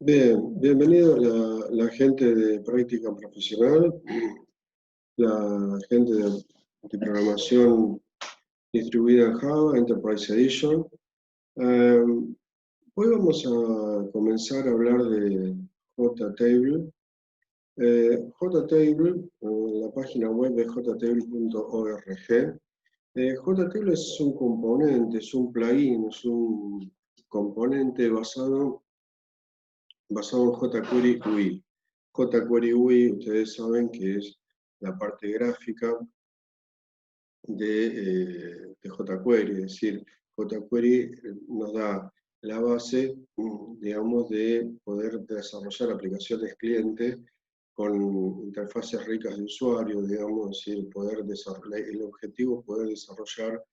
Bien, bienvenido la gente de práctica profesional, la gente de programación distribuida en Java, Enterprise Edition. Eh, Hoy vamos a comenzar a hablar de JTable. JTable, la página web de jtable.org. JTable es un componente, es un plugin, es un componente basado en jQuery UI. jQuery UI, ustedes saben que es la parte gráfica de jQuery, es decir, jQuery nos da la base, digamos, de poder desarrollar aplicaciones cliente con interfaces ricas de usuario, digamos, es decir, el objetivo es poder desarrollar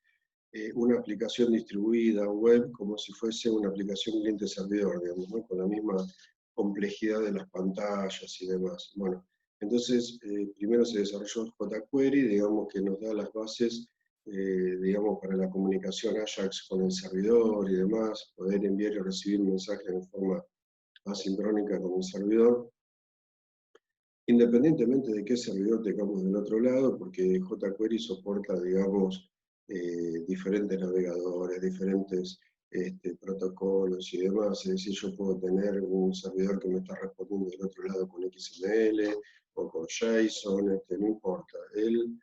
una aplicación distribuida web como si fuese una aplicación cliente-servidor, digamos, ¿no? Con la misma complejidad de las pantallas y demás. Bueno, entonces primero se desarrolló jQuery, digamos que nos da las bases, digamos, para la comunicación Ajax con el servidor y demás, poder enviar y recibir mensajes de forma asincrónica con el servidor, independientemente de qué servidor tengamos del otro lado, porque jQuery soporta, digamos, diferentes navegadores, diferentes protocolos y demás. Es decir, yo puedo tener un servidor que me está respondiendo del otro lado con XML o con JSON, no importa. Él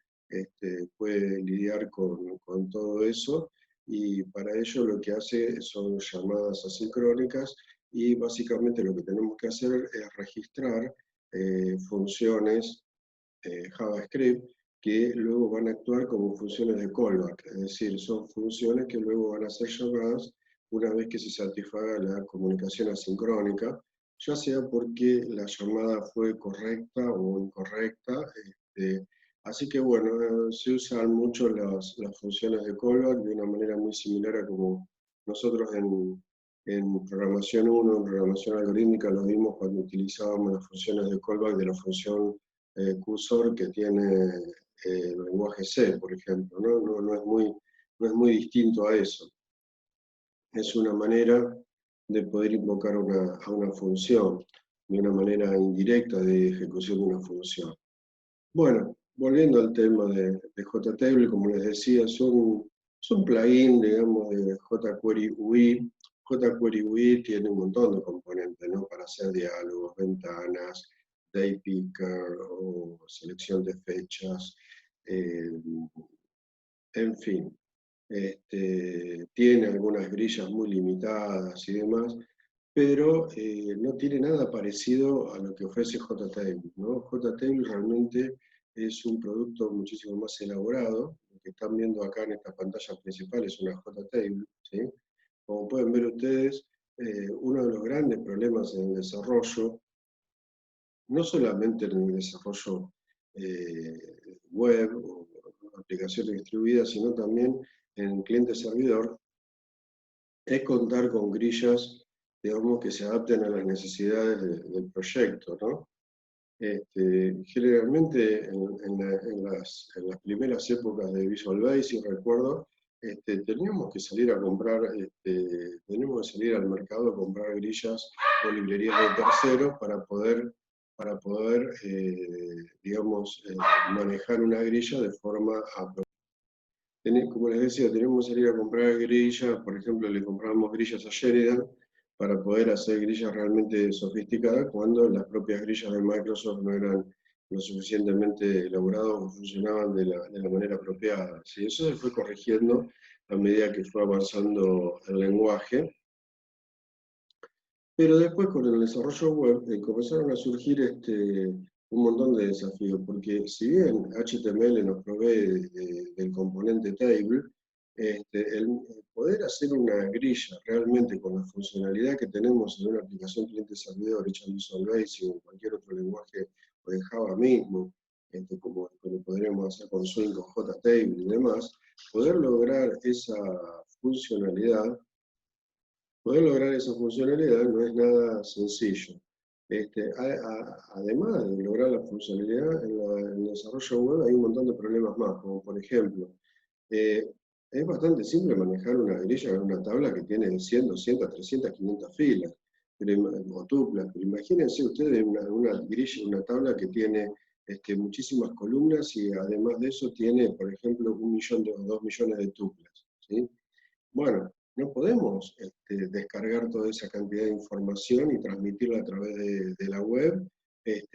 puede lidiar con todo eso, y para ello lo que hace son llamadas asincrónicas, y básicamente lo que tenemos que hacer es registrar funciones JavaScript que luego van a actuar como funciones de callback, es decir, son funciones que luego van a ser llamadas una vez que se satisfaga la comunicación asincrónica, ya sea porque la llamada fue correcta o incorrecta. Así que bueno, se usan mucho las funciones de callback de una manera muy similar a como nosotros en programación 1, en programación algorítmica, lo vimos cuando utilizábamos las funciones de callback de la función cursor que tiene el lenguaje C, por ejemplo, ¿no? No es muy distinto a eso. Es una manera de poder invocar a una función, de una manera indirecta de ejecución de una función. Bueno, volviendo al tema de JTable, como les decía, es un plugin, digamos, de jQuery UI. jQuery UI tiene un montón de componentes, ¿no? Para hacer diálogos, ventanas, day picker o selección de fechas, eh, en fin. Tiene algunas grillas muy limitadas y demás, pero no tiene nada parecido a lo que ofrece JTable, ¿no? JTable realmente es un producto muchísimo más elaborado. Lo que están viendo acá en esta pantalla principal es una JTable, ¿sí? Como pueden ver ustedes, uno de los grandes problemas en el desarrollo, no solamente en el desarrollo web o aplicaciones distribuidas, sino también en cliente-servidor, es contar con grillas, digamos, que se adapten a las necesidades del proyecto, ¿no? Generalmente en las primeras épocas de Visual Basic, recuerdo, teníamos que salir a comprar, teníamos que salir al mercado a comprar grillas o librerías de terceros para poder digamos, manejar una grilla de forma apropiada. Como les decía, tenemos que salir a comprar grillas. Por ejemplo, le comprábamos grillas a Sheridan para poder hacer grillas realmente sofisticadas, cuando las propias grillas de Microsoft no eran lo suficientemente elaboradas o funcionaban de la manera apropiada. ¿Sí? Eso se fue corrigiendo a medida que fue avanzando el lenguaje. Pero después, con el desarrollo web, comenzaron a surgir un montón de desafíos, porque si bien HTML nos provee del componente table, el poder hacer una grilla realmente con la funcionalidad que tenemos en una aplicación cliente-servidor hecha en Visual Basic o en cualquier otro lenguaje, o en Java mismo, como podríamos hacer con Swing, con JTable y demás, poder lograr esa funcionalidad Poder lograr esa funcionalidad no es nada sencillo. Además de lograr la funcionalidad en el desarrollo web, hay un montón de problemas más, como por ejemplo, eh, es bastante simple manejar una grilla en una tabla que tiene 100, 200, 300, 500 filas. o tuplas, pero imagínense ustedes una grilla, una tabla que tiene muchísimas columnas y además de eso tiene, por ejemplo, 1 millón o 2 millones de tuplas, ¿sí? Bueno, no podemos descargar toda esa cantidad de información y transmitirla a través de la web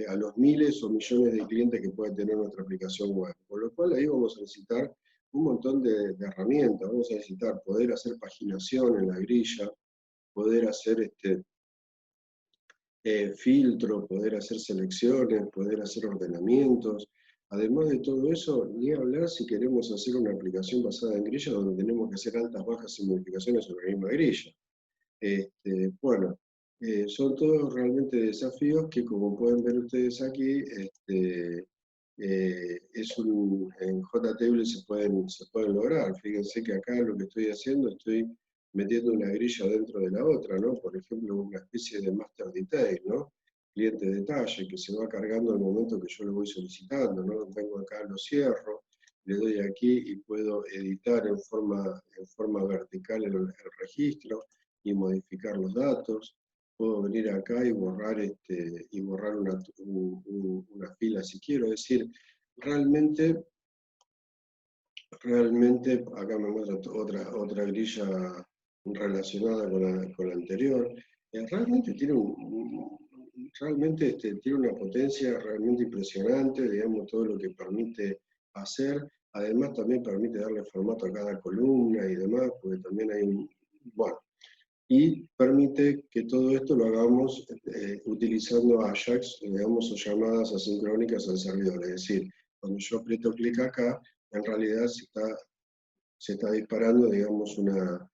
a los miles o millones de clientes que puede tener nuestra aplicación web. Por lo cual ahí vamos a necesitar un montón de herramientas. Vamos a necesitar poder hacer paginación en la grilla, poder hacer filtro, poder hacer selecciones, poder hacer ordenamientos. Además de todo eso, ni hablar si queremos hacer una aplicación basada en grilla donde tenemos que hacer altas, bajas y modificaciones sobre la misma grilla. Bueno, son todos realmente desafíos que, como pueden ver ustedes aquí, en JTable se pueden lograr. Fíjense que acá lo que estoy haciendo, estoy metiendo una grilla dentro de la otra, ¿no? Por ejemplo, una especie de master detail, ¿no? Cliente de detalle, que se va cargando al momento que yo lo voy solicitando, ¿no? Vengo acá, lo cierro, le doy aquí y puedo editar en forma vertical el registro y modificar los datos. Puedo venir acá y borrar, una fila si quiero. Es decir, realmente acá me muestra otra grilla relacionada con la anterior. Realmente tiene una potencia realmente impresionante, digamos, todo lo que permite hacer. Además también permite darle formato a cada columna y demás, porque también hay bueno, y permite que todo esto lo hagamos utilizando Ajax, digamos, o llamadas asincrónicas al servidor. Es decir, cuando yo aprieto clic acá, en realidad se está disparando, digamos, una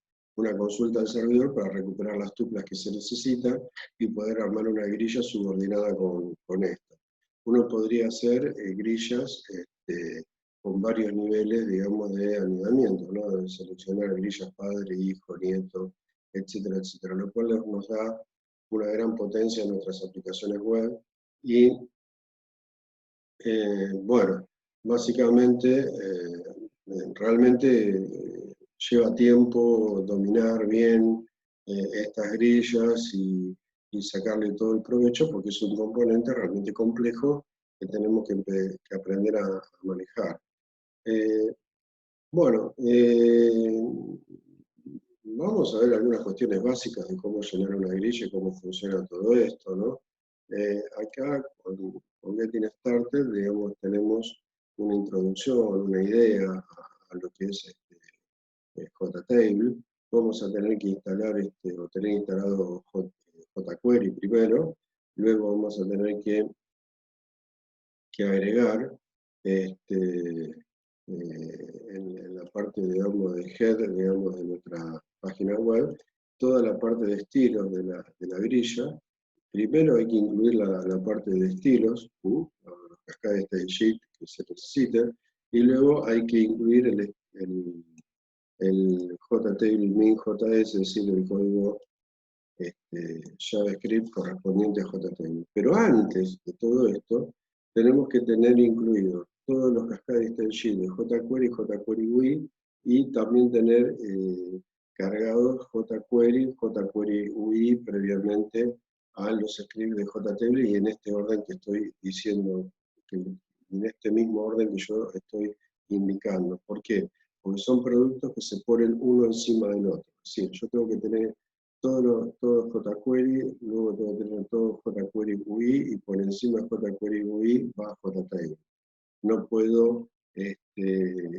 consulta al servidor para recuperar las tuplas que se necesitan y poder armar una grilla subordinada con esta. Uno podría hacer grillas con varios niveles, digamos, de anidamiento, ¿no? De seleccionar grillas padre, hijo, nieto, etcétera, etcétera, lo cual nos da una gran potencia en nuestras aplicaciones web y, bueno, básicamente, realmente lleva tiempo dominar bien estas grillas y sacarle todo el provecho porque es un componente realmente complejo que tenemos que aprender a manejar. Bueno, vamos a ver algunas cuestiones básicas de cómo llenar una grilla y cómo funciona todo esto, ¿no? Acá con Getting Started, digamos, tenemos una introducción, una idea a lo que es JTable. Vamos a tener que instalar o tener instalado jQuery primero, luego vamos a tener que agregar en la parte, digamos, de header, digamos, de nuestra página web, toda la parte de estilos de la grilla. Primero hay que incluir la parte de estilos, los cascades de sheet que se necesiten, y luego hay que incluir el JTable min JS, es decir, el código JavaScript correspondiente a JTable. Pero antes de todo esto, tenemos que tener incluidos todos los cascades de sheet de jQuery, jQuery UI, y también tener cargados jQuery UI previamente a los scripts de JTable y en este orden que estoy diciendo, en este mismo orden que yo estoy indicando. ¿Por qué? Porque son productos que se ponen uno encima del otro. Es decir, yo tengo que tener todo jQuery, luego tengo que tener todo jQuery UI y por encima de jQuery UI va JTable. No puedo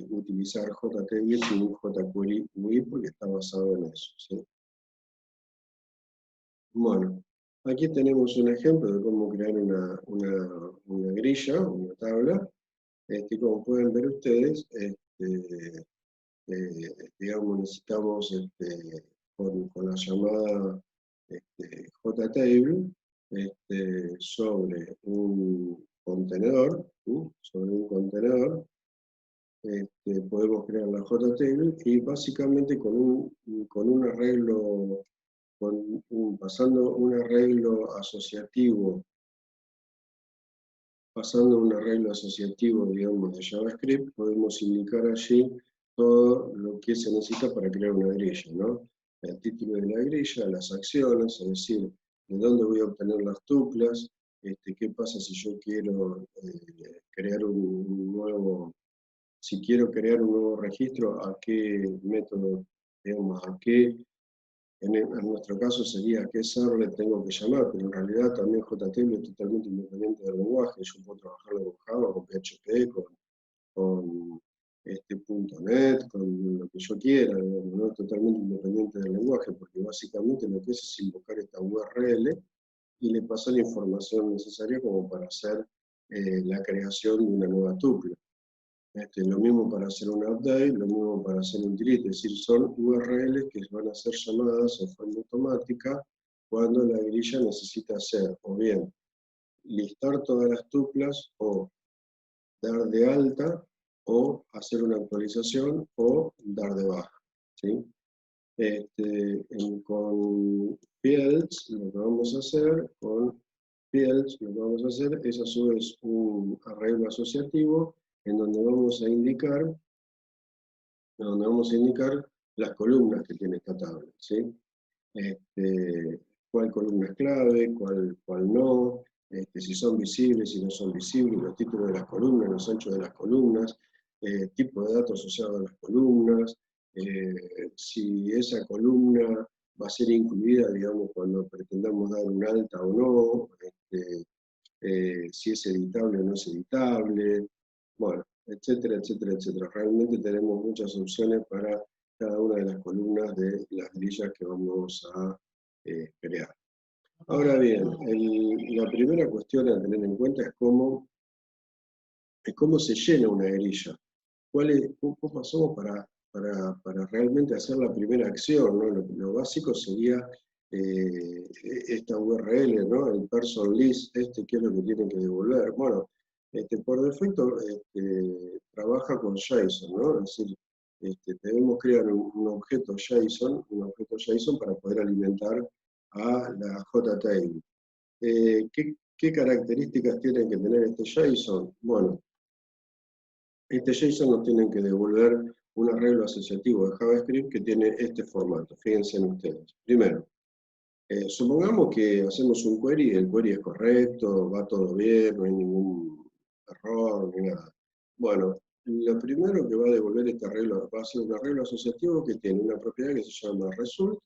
utilizar JTable sin un jQuery UI porque está basado en eso, ¿sí? Bueno, aquí tenemos un ejemplo de cómo crear una grilla, una tabla. Como pueden ver ustedes, digamos, necesitamos con la llamada JTable sobre un contenedor, podemos crear la JTable y básicamente con un arreglo, pasando un arreglo asociativo, digamos, de JavaScript, podemos indicar allí todo lo que se necesita para crear una grilla, ¿no? El título de la grilla, las acciones, es decir, de dónde voy a obtener las tuplas, qué pasa si yo quiero crear un nuevo, si quiero crear un nuevo registro, a qué método, digamos, a qué, en nuestro caso sería a qué server tengo que llamar, pero en realidad también JTable es totalmente independiente del lenguaje, yo puedo trabajarlo con Java, con PHP, con .NET, con lo que yo quiera, digamos, ¿no? Totalmente independiente del lenguaje, porque básicamente lo que es invocar esta URL y le pasa la información necesaria como para hacer la creación de una nueva tupla. Lo mismo para hacer un update, lo mismo para hacer un delete, es decir, son URLs que van a ser llamadas en forma automática cuando la grilla necesita hacer o bien listar todas las tuplas o dar de alta o hacer una actualización o dar de baja, ¿sí? Con fields lo que vamos a hacer, con fields lo que vamos a hacer es a su vez un arreglo asociativo en donde vamos a indicar las columnas que tiene esta tabla, ¿sí? Cuál columna es clave, cuál no, si son visibles, si no son visibles, los títulos de las columnas, los anchos de las columnas, tipo de datos asociado a las columnas, si esa columna va a ser incluida, digamos, cuando pretendamos dar un alta o no, si es editable o no es editable, bueno, etcétera, etcétera, etcétera. Realmente tenemos muchas opciones para cada una de las columnas de las grillas que vamos a crear. Ahora bien, la primera cuestión a tener en cuenta es cómo se llena una grilla. ¿Cómo hacemos para realmente hacer la primera acción, ¿no? Lo básico sería esta URL, ¿no? El person list, ¿qué es lo que tienen que devolver? Bueno, por defecto trabaja con JSON, ¿no? Es decir, debemos crear un objeto JSON para poder alimentar a la JTable. ¿Qué características tiene que tener este JSON? Bueno, este JSON nos tiene que devolver un arreglo asociativo de JavaScript que tiene este formato. Fíjense en ustedes. Primero, supongamos que hacemos un query y el query es correcto, va todo bien, no hay ningún error ni nada. Bueno, lo primero que va a devolver este arreglo va a ser un arreglo asociativo que tiene una propiedad que se llama result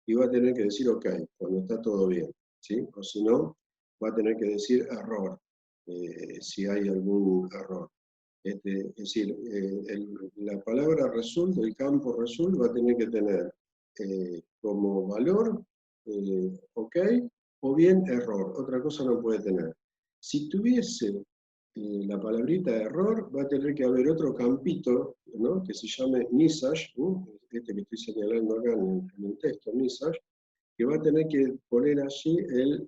y va a tener que decir OK cuando está todo bien, ¿sí? O si no, va a tener que decir error si hay algún error. Es decir, la palabra result, el campo result, va a tener que tener como valor OK o bien error. Otra cosa no puede tener. Si tuviese la palabrita error, va a tener que haber otro campito, ¿no? Que se llame message, ¿no? Que estoy señalando acá en el texto, message, que va a tener que poner allí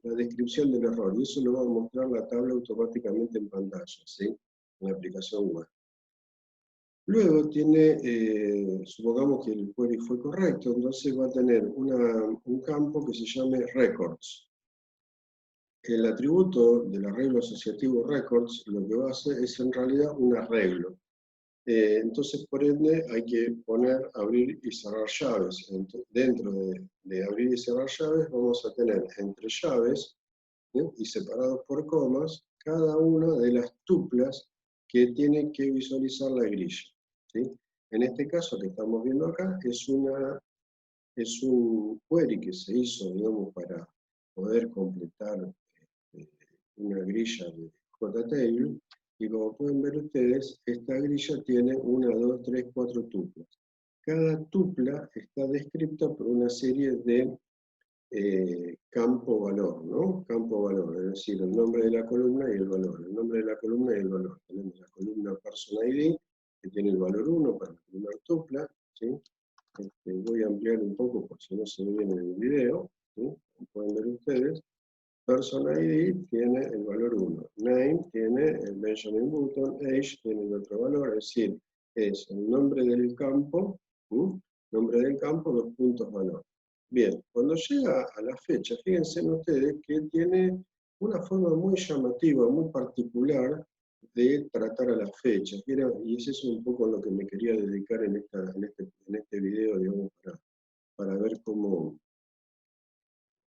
la descripción del error, y eso lo va a mostrar la tabla automáticamente en pantalla, ¿sí? En la aplicación web. Luego tiene, supongamos que el query fue correcto, entonces va a tener un campo que se llame records. El atributo del arreglo asociativo records lo que va a hacer es en realidad un arreglo. Entonces, por ende, hay que poner abrir y cerrar llaves. Dentro de abrir y cerrar llaves vamos a tener entre llaves, ¿sí? Y separados por comas cada una de las tuplas que tiene que visualizar la grilla, ¿sí? En este caso que estamos viendo acá es un query que se hizo, digamos, para poder completar una grilla de JTable, y como pueden ver ustedes, esta grilla tiene 1, 2, 3, 4 tuplas. Cada tupla está descrita por una serie de campo valor, ¿no? Campo valor, es decir, el nombre de la columna y el valor. El nombre de la columna y el valor. Tenemos la columna person ID, que tiene el valor 1 para la primera tupla, ¿sí? Voy a ampliar un poco por si no se ve bien en el video, ¿sí? Como pueden ver ustedes. Person ID tiene el valor 1, name tiene el Benjamin Button, age tiene el otro valor, es decir, es el nombre del campo, nombre del campo, 2 puntos valor. Bien, cuando llega a la fecha, fíjense ustedes que tiene una forma muy llamativa, muy particular de tratar a la fecha, y ese es un poco lo que me quería dedicar en este video, digamos, para ver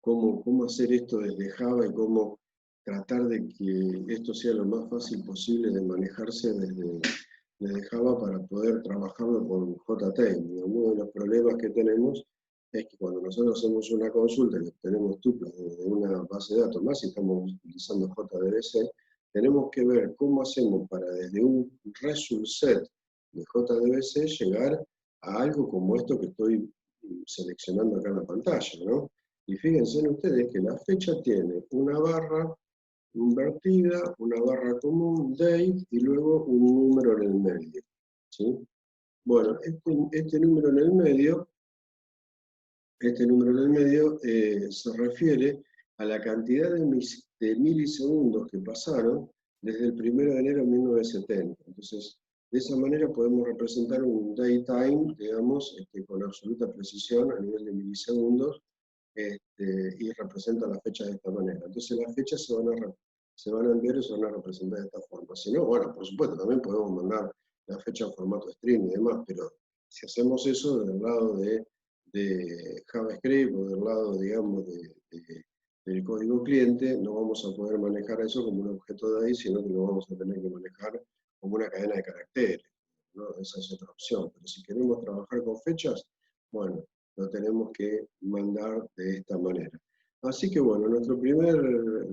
cómo hacer esto desde Java y cómo tratar de que esto sea lo más fácil posible de manejarse desde Java para poder trabajarlo con JTail. Uno de los problemas que tenemos es que cuando nosotros hacemos una consulta y obtenemos tuplas de una base de datos, más si estamos utilizando JDBC, tenemos que ver cómo hacemos para desde un result set de JDBC llegar a algo como esto que estoy seleccionando acá en la pantalla, ¿no? Y fíjense en ustedes que la fecha tiene una barra invertida, una barra común, date, y luego un número en el medio, ¿sí? Bueno, este número en el medio, se refiere a la cantidad de milisegundos que pasaron desde el 1 de enero de 1970. Entonces, de esa manera podemos representar un daytime, digamos, con absoluta precisión a nivel de milisegundos, y representa la fecha de esta manera. Entonces las fechas se van a enviar y se van a representar de esta forma. Si no, bueno, por supuesto, también podemos mandar la fecha en formato string y demás, pero si hacemos eso del lado de JavaScript o del lado, digamos, del código cliente, no vamos a poder manejar eso como un objeto de ahí, sino que lo vamos a tener que manejar como una cadena de caracteres, ¿no? Esa es otra opción. Pero si queremos trabajar con fechas, bueno, lo tenemos que mandar de esta manera. Así que bueno, nuestro primer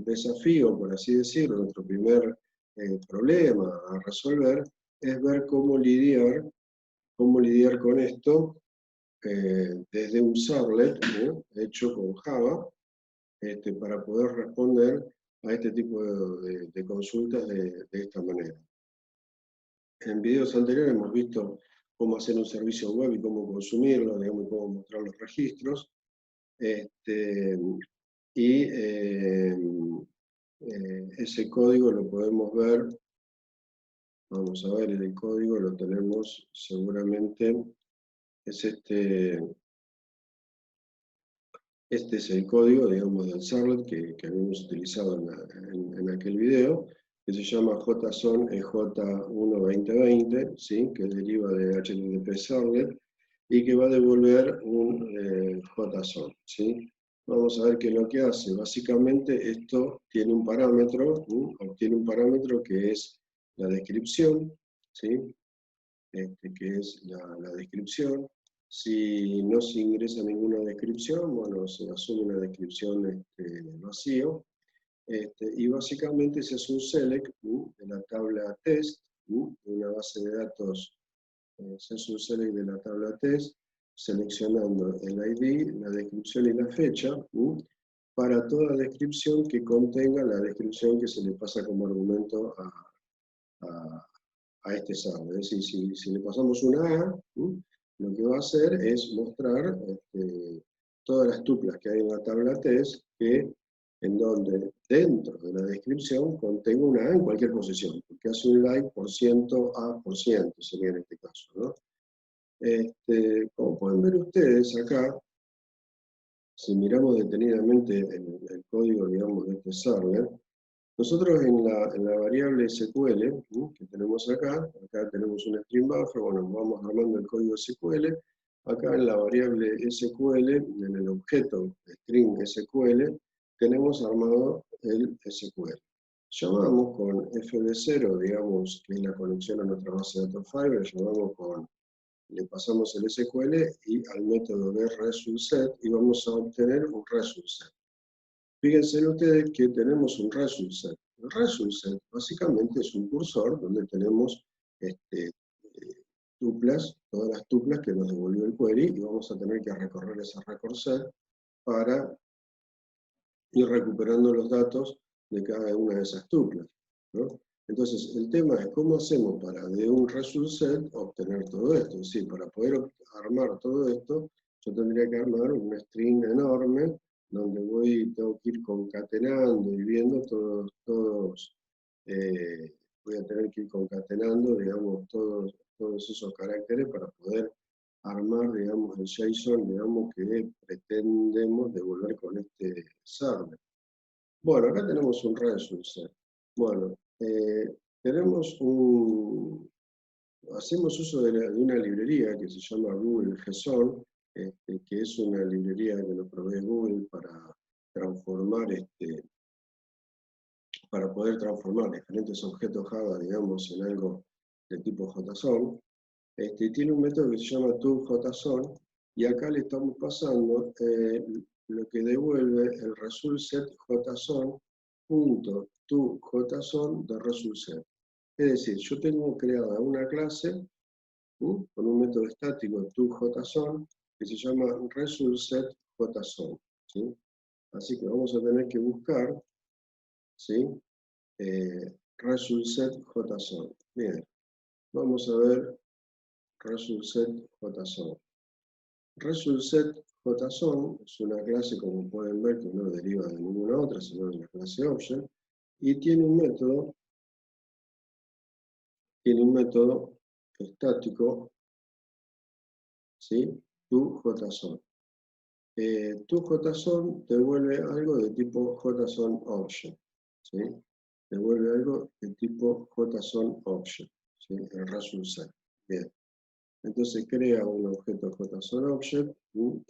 desafío, por así decirlo, nuestro primer problema a resolver es ver cómo lidiar con esto desde un servlet, hecho con Java, para poder responder a este tipo de consultas de esta manera. En videos anteriores hemos visto cómo hacer un servicio web y cómo consumirlo, digamos, y cómo mostrar los registros. Ese código lo podemos ver, vamos a ver el código, lo tenemos seguramente, es este es el código, digamos, del servlet que habíamos utilizado en aquel video, que se llama JSON EJ1-2020, ¿sí? Que deriva de HTTP servlet, y que va a devolver un JSON, ¿sí? Vamos a ver qué es lo que hace. Básicamente esto tiene un parámetro, obtiene un parámetro que es la descripción, ¿sí? Que es la descripción. Si no se ingresa ninguna descripción, bueno, se asume una descripción vacío. Y básicamente se hace un select de la tabla test, de una base de datos, se hace un select de la tabla test, seleccionando el ID, la descripción y la fecha, para toda descripción que contenga la descripción que se le pasa como argumento a este server. Es decir, si le pasamos una A, lo que va a hacer es mostrar todas las tuplas que hay en la tabla test, en donde dentro de la descripción contenga una A en cualquier posición, porque hace un like por ciento A por ciento, sería en este caso, ¿no? Como pueden ver ustedes acá, si miramos detenidamente el código, digamos, de este server, nosotros en la variable SQL, que tenemos acá tenemos un string buffer, bueno, vamos armando el código SQL, acá en la variable SQL, en el objeto string SQL, tenemos armado el SQL. Llamamos con fb0, digamos, que es la conexión a nuestra base de datos Fiverr, le pasamos el SQL y al método de resultSet y vamos a obtener un resultSet. Fíjense ustedes que tenemos un resultSet. El resultSet básicamente es un cursor donde tenemos tuplas, todas las tuplas que nos devolvió el query, y vamos a tener que recorrer ese recorset para ir recuperando los datos de cada una de esas tuplas, ¿no? Entonces, el tema es cómo hacemos para de un resultSet obtener todo esto. Es decir, para poder armar todo esto, yo tendría que armar un string enorme donde tengo que ir concatenando y viendo voy a tener que ir concatenando, digamos, todos esos caracteres para poder armar, digamos, el JSON, digamos, que pretendemos devolver con este server. Bueno, acá tenemos un resultSet. Bueno, hacemos uso de una librería que se llama Google JSON, que es una librería que nos provee Google transformar, para poder transformar diferentes objetos Java, digamos, en algo de tipo JSON, tiene un método que se llama toJSON, y acá le estamos pasando lo que devuelve el resultSet JSON punto toJSON de resultSet. Es decir, yo tengo creada una clase con un método estático toJSON que se llama resultSetJSON, ¿sí? Así que vamos a tener que buscar, ¿sí? resultSetJSON. Bien, vamos a ver resultSetJSON. resultSetJSON es una clase, como pueden ver, que no deriva de ninguna otra, sino de la clase Object, y tiene un método estático, ¿sí? toJSON. toJSON devuelve algo de tipo JSON Object, ¿sí? Devuelve algo de tipo JSON Object, ¿sí? El resultSet. Bien. Entonces crea un objeto JSON Object,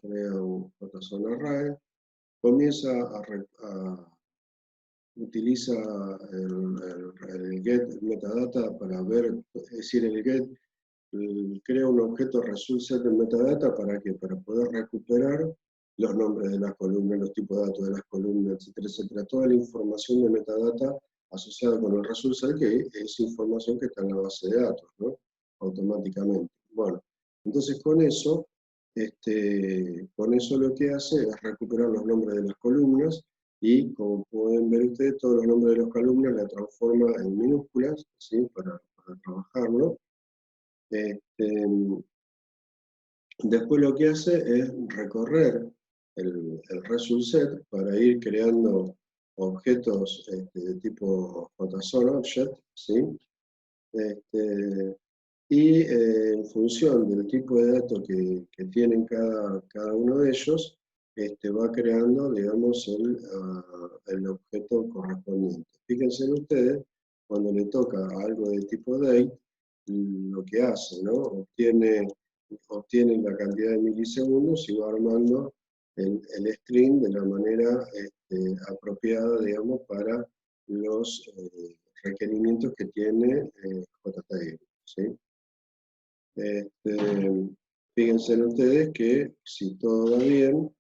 crea un JSON Array, comienza utiliza el get metadata para ver, es decir, el get crea un objeto resultSet de metadata para poder recuperar los nombres de las columnas, los tipos de datos de las columnas, etcétera, etcétera. Toda la información de metadata asociada con el resultSet, que es información que está en la base de datos, ¿no? Automáticamente. Bueno, entonces con eso lo que hace es recuperar los nombres de las columnas y, como pueden ver ustedes, todos los nombres de las columnas la transforma en minúsculas, ¿sí? para trabajarlo. Después lo que hace es recorrer el resultSet para ir creando objetos de tipo JSON Object, ¿sí? Y en función del tipo de datos que tienen cada uno de ellos, va creando, digamos, el objeto correspondiente. Fíjense ustedes, cuando le toca algo de tipo date, lo que hace, ¿no? Obtiene la cantidad de milisegundos y va armando el string de la manera apropiada, digamos, para los requerimientos que tiene JTAG, ¿sí? Fíjense ustedes que si todo va bien,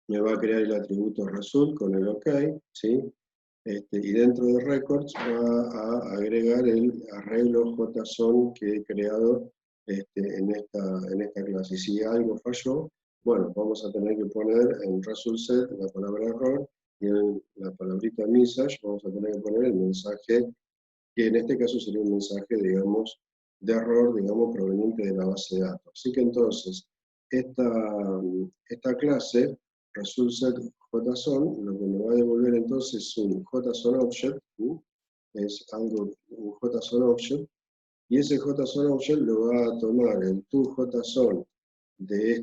me va a crear el atributo result con el OK, ¿sí? Y dentro de records va a agregar el arreglo JSON que he creado en esta clase. Y si algo falló, bueno, vamos a tener que poner en resultSet la palabra error, y en la palabrita message vamos a tener que poner el mensaje, que en este caso sería un mensaje, digamos, de error, digamos, proveniente de la base de datos. Así que entonces, esta clase, resultSetJSON, lo que me va a devolver entonces es un JSON Object, es algo, un JSON Object, y ese JSON Object lo va a tomar el toJSON de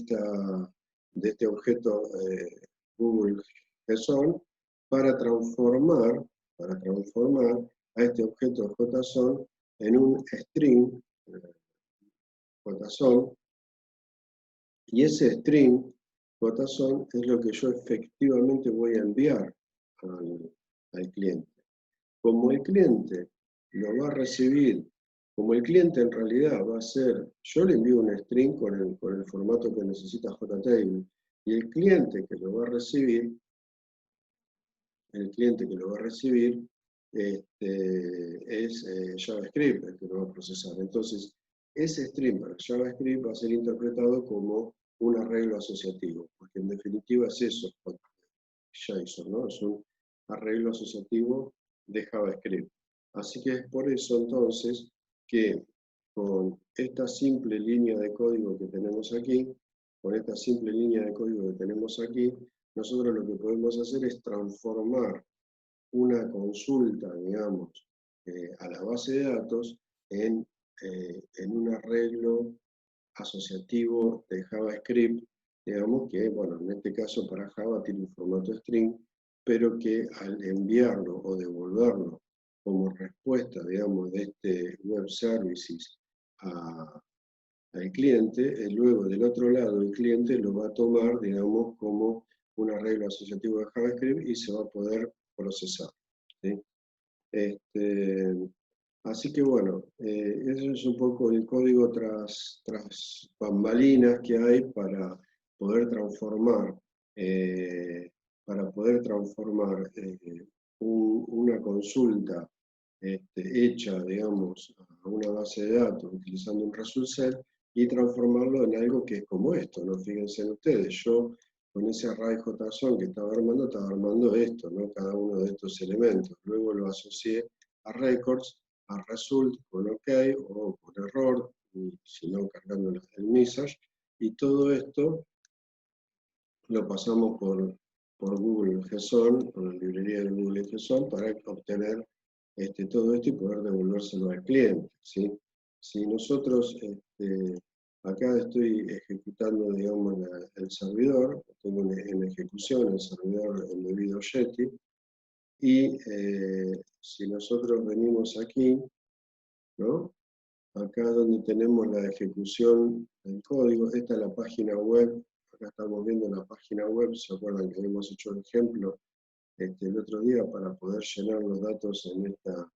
este objeto Google JSON para transformar a este objeto JSON en un string JSON, y ese string JSON es lo que yo efectivamente voy a enviar al cliente. Como el cliente lo va a recibir, como el cliente en realidad va a ser, yo le envío un string con el formato que necesita JTable, y el cliente que lo va a recibir, es JavaScript el que lo va a procesar. Entonces, ese string para JavaScript va a ser interpretado como un arreglo asociativo, porque en definitiva es eso, JSON, ¿no? Es un arreglo asociativo de JavaScript. Así que es por eso entonces que con esta simple línea de código que tenemos aquí, nosotros lo que podemos hacer es transformar una consulta, digamos, a la base de datos en un arreglo asociativo de JavaScript, digamos que, bueno, en este caso para Java tiene un formato string, pero que al enviarlo o devolverlo como respuesta, digamos, de este web services al cliente, luego del otro lado el cliente lo va a tomar, digamos, como un arreglo asociativo de JavaScript y se va a poder procesar, ¿sí? Así que bueno, eso es un poco el código tras bambalinas que hay para poder transformar, eh, una consulta hecha, digamos, a una base de datos utilizando un result set y transformarlo en algo que es como esto, ¿no? Fíjense en ustedes, yo con ese array JSON que estaba armando esto, ¿no? Cada uno de estos elementos. Luego lo asocié a records, a result con OK o con error, y si no cargando el message, y todo esto lo pasamos por Google JSON, por la librería de Google JSON, para obtener todo esto y poder devolvérselo al cliente, ¿sí? Si nosotros, acá estoy ejecutando, digamos, el servidor, tengo en ejecución el servidor embebido Yeti, y si nosotros venimos aquí, ¿no? Acá donde tenemos la ejecución del código, esta es la página web, acá estamos viendo la página web, ¿se acuerdan que habíamos hecho el ejemplo el otro día para poder llenar los datos en esta?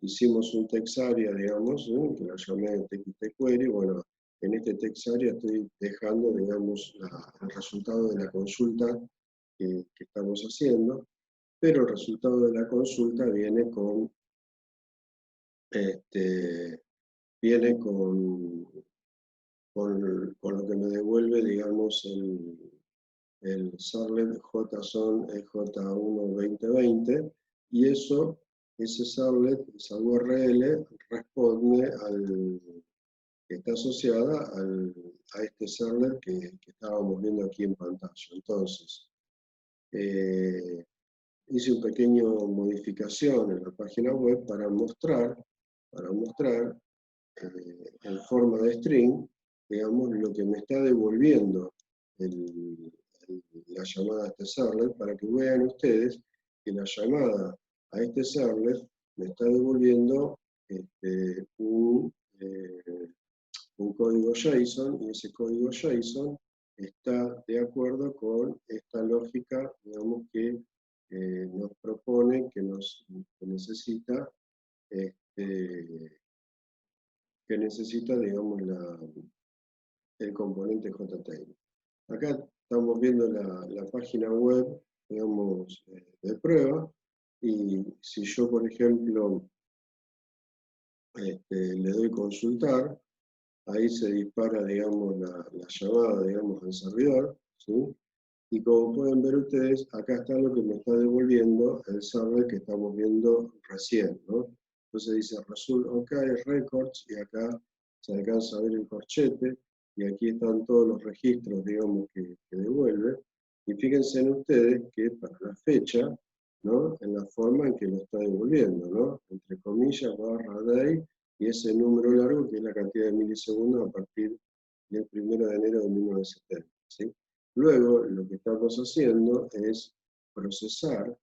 Hicimos un text area, digamos, ¿no? Que lo llamé TXT Query. Bueno, en este text area estoy dejando, digamos, el resultado de la consulta que estamos haciendo, pero el resultado de la consulta viene este, con lo que me devuelve, digamos, el servlet JSON EJ1 2020, y ese servlet, esa URL, responde que está asociada a este servlet que estábamos viendo aquí en pantalla. Entonces, hice una pequeña modificación en la página web para mostrar en forma de string, digamos, lo que me está devolviendo la llamada a este servlet, para que vean ustedes que la llamada a este servlet me está devolviendo un código JSON, y ese código JSON está de acuerdo con esta lógica, digamos, que nos propone, que necesita, digamos, el componente JTail. Acá estamos viendo la página web, digamos, de prueba, y si yo, por ejemplo, le doy consultar, ahí se dispara, digamos, la llamada, digamos, al servidor, ¿sí? Y como pueden ver ustedes, acá está lo que me está devolviendo el server que estamos viendo recién, ¿no? Entonces dice result OK, records, y acá se alcanza a ver el corchete, y aquí están todos los registros, digamos, que devuelve. Y fíjense en ustedes que para la fecha, ¿no? En la forma en que lo está devolviendo, ¿no? Entre comillas, /day, y ese número largo que es la cantidad de milisegundos a partir del 1 de enero de 1970, ¿sí? Luego, lo que estamos haciendo es procesar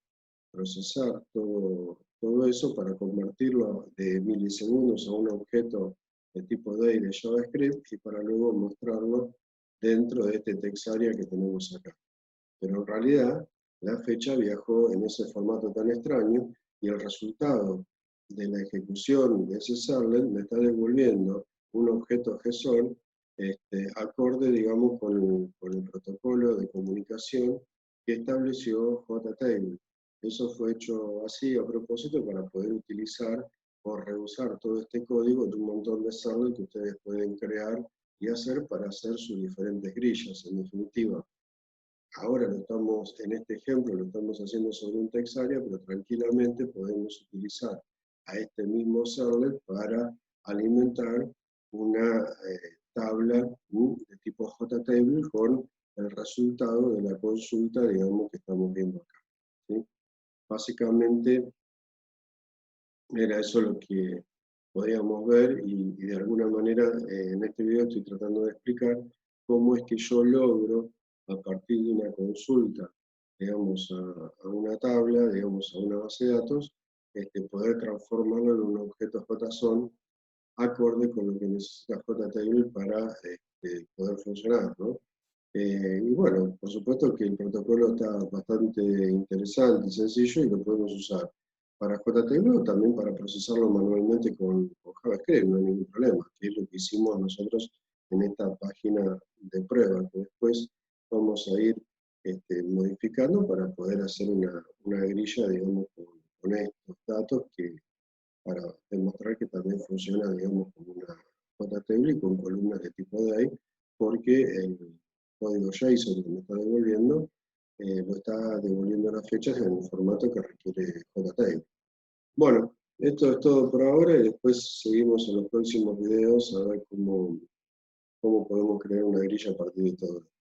todo eso para convertirlo de milisegundos a un objeto de tipo DAI de JavaScript, y para luego mostrarlo dentro de este text area que tenemos acá. Pero en realidad, la fecha viajó en ese formato tan extraño, y el resultado de la ejecución de ese servlet me está devolviendo un objeto JSON acorde, digamos, con el protocolo de comunicación que estableció JTail. Eso fue hecho así a propósito para poder utilizar o reusar todo este código de un montón de servlets que ustedes pueden crear y hacer para hacer sus diferentes grillas. En definitiva, ahora en este ejemplo lo estamos haciendo sobre un text area, pero tranquilamente podemos utilizar a este mismo servlet para alimentar una tabla de tipo JTable con el resultado de la consulta, digamos, que estamos viendo acá, ¿sí? Básicamente era eso lo que podíamos ver, y de alguna manera en este video estoy tratando de explicar cómo es que yo logro, a partir de una consulta, digamos, a una tabla, digamos, a una base de datos, poder transformarlo en un objeto JSON acorde con lo que necesita JTable para poder funcionar, ¿no? Y bueno, por supuesto que el protocolo está bastante interesante y sencillo y lo podemos usar para JTL o también para procesarlo manualmente con JavaScript, no hay ningún problema, que es lo que hicimos nosotros en esta página de prueba, que después vamos a ir modificando para poder hacer una grilla, digamos, con estos datos que, para demostrar que también funciona, digamos, como una JTable y con columnas de tipo DAI, porque el código JSON que me está devolviendo, lo está devolviendo las fechas en un formato que requiere JTable. Bueno, esto es todo por ahora y después seguimos en los próximos videos a ver cómo podemos crear una grilla a partir de todo esto.